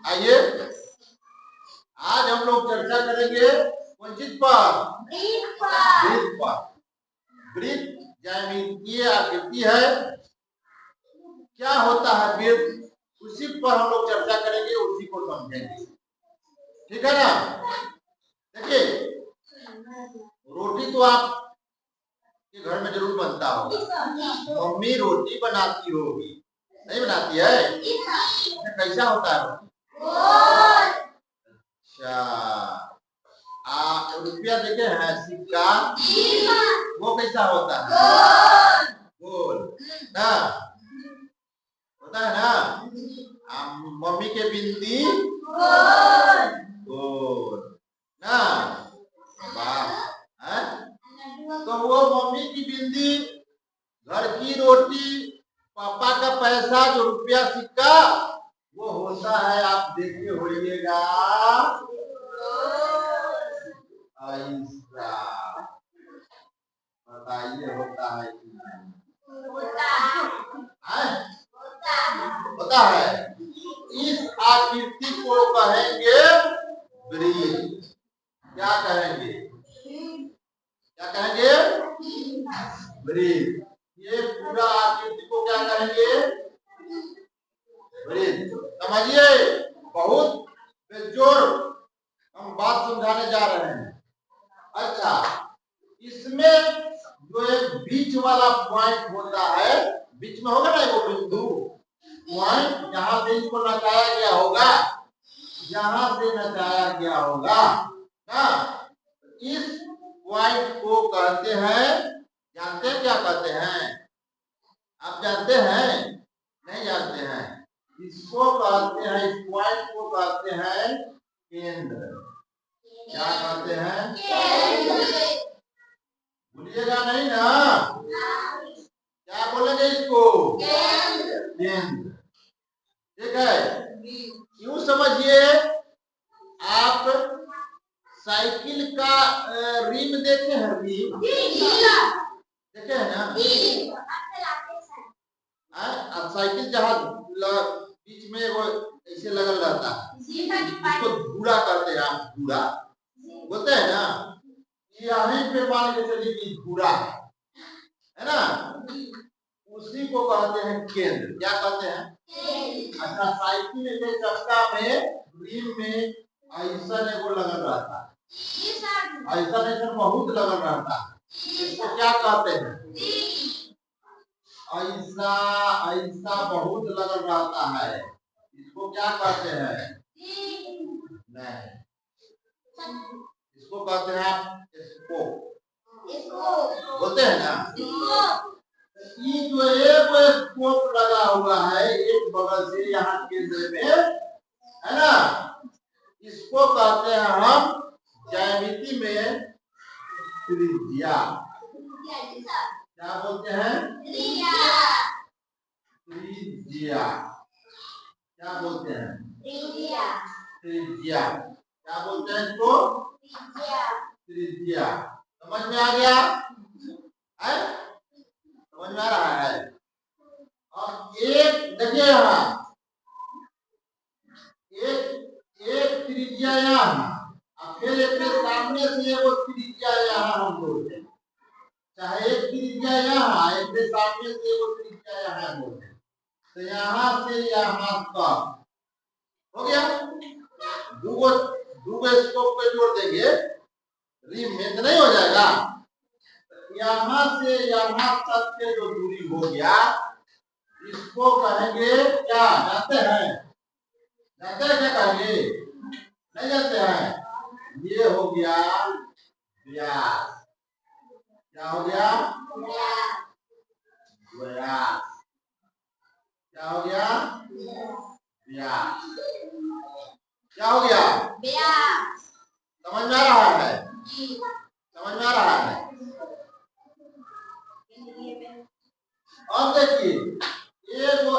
आइए आज हम लोग चर्चा करेंगे कौन चीज पर? वृत्त पर। वृत्त ज्यामितीय आकृति है। क्या होता है वृत्त, उसी पर हम लोग चर्चा करेंगे, उसी को समझेंगे। ठीक है ना? देखिए, रोटी तो आप के घर में जरूर बनता होगा। मम्मी रोटी बनाती होगी, नहीं बनाती है? कैसा होता है रोटी? अच्छा, रुपया देखे हैं सिक्का, वो कैसा होता है? गोल ना होता है ना? मम्मी के बिंदी गोल ना? वाह। तो वो मम्मी की बिंदी, घर की रोटी, पापा का पैसा जो रुपया सिक्का, वो होता है, आप देखे होइएगा ऐसा। बताइए होता है कि नहीं? होता है। इस आकृति को कहेंगे वृत्त। क्या कहेंगे? क्या कहेंगे? वृत्त। ये पूरा आकृति को क्या कहेंगे? वृत्त। समझिए, बहुत बेजोर हम बात समझाने जा रहे हैं। अच्छा, इसमें जो एक बीच वाला पॉइंट होता है, बीच में होगा ना वो बिंदु पॉइंट, जहां से इसको नचाया गया होगा, जहां से नचाया गया होगा ना, इस पॉइंट को कहते हैं, जानते हैं क्या कहते हैं? आप जानते हैं? नहीं जानते हैं? इसको कहते हैं, इस पॉइंट को कहते हैं केंद्र। क्या कहते हैं? भूलिएगा नहीं ना? क्या बोलेंगे इसको? केंद्र। ठीक है? यूं समझिए, आप साइकिल का रिम देखे हैं? रिम देखे हैं ना? अब साइकिल जहाँ बीच में वो ऐसे लगल रहता है, इसको धूरा कहते हैं। आप धूरा बोलते हैं ना? यहीं पे मान के चलिए कि धूरा है ना? उसी को कहते हैं केंद्र। क्या कहते हैं? अच्छा, साइकिल के चक्का में रिम में ऐसा एगो लगल रहता है, ऐसा बहुत लगल रहता है। इसको क्या कहते हैं? ऐसा ऐसा बहुत लगल रहता है, इसको क्या कहते हैं? नहीं, इसको कहते हैं आप स्कोप। बोलते हैं ना? ये जो एक स्कोप लगा हुआ है एक बगल से यहाँ केंद्र में, है ना, इसको कहते हैं हम ज्यामिति में त्रिज्या। क्या बोलते हैं? त्रिज्या। क्या बोलते हैं? त्रिज्या। क्या बोलते हैं इसको? त्रिज्या। समझ में आ गया है? समझ में आ रहा है? और एक देखिए यहाँ, एक त्रिज्या यहाँ, फिर एक सामने से वो त्रिज्या यहाँ हम बोलते हैं। चाहे एक त्रिज्या यहाँ, एक सामने से वो त्रिज्या यहाँ बोलते हैं। तो यहाँ से यहाँ तक हो गया। दूगो स्कोप पे जोड़ देंगे, रिम में तो नहीं हो जाएगा? यहाँ से यहाँ तक के जो दूरी हो गया, इसको कहेंगे क्या? जानते हैं? जानते हैं क्या कहेंगे? नहीं जानते हैं? ये हो गया व्यास। क्या हो गया? व्यास। क्या हो गया? व्यास। क्या हो गया? समझ में आ रहा है? समझ में आ रहा है? अब देखिए, ये जो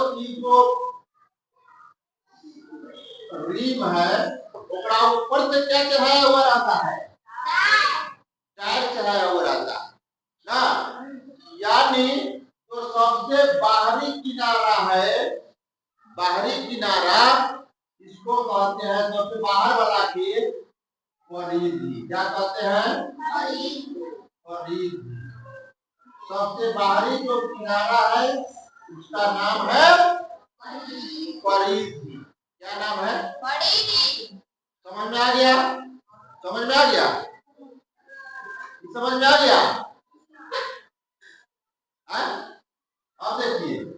रिम है, ओकरा ऊपर से क्या चढ़ाया हुआ रहता है? टायर चढ़ाया हुआ रहता है ना? यानी जो सबसे बाहरी किनारा है, बाहरी किनारा, इसको कहते हैं सबसे बाहर वाला खेल परिधि। क्या कहते हैं? परिधि। सबसे बाहरी जो किनारा है उसका नाम है परिधि। क्या नाम है? परिधि। समझ में आ गया? समझ में आ गया? समझ में आ गया? अब देखिए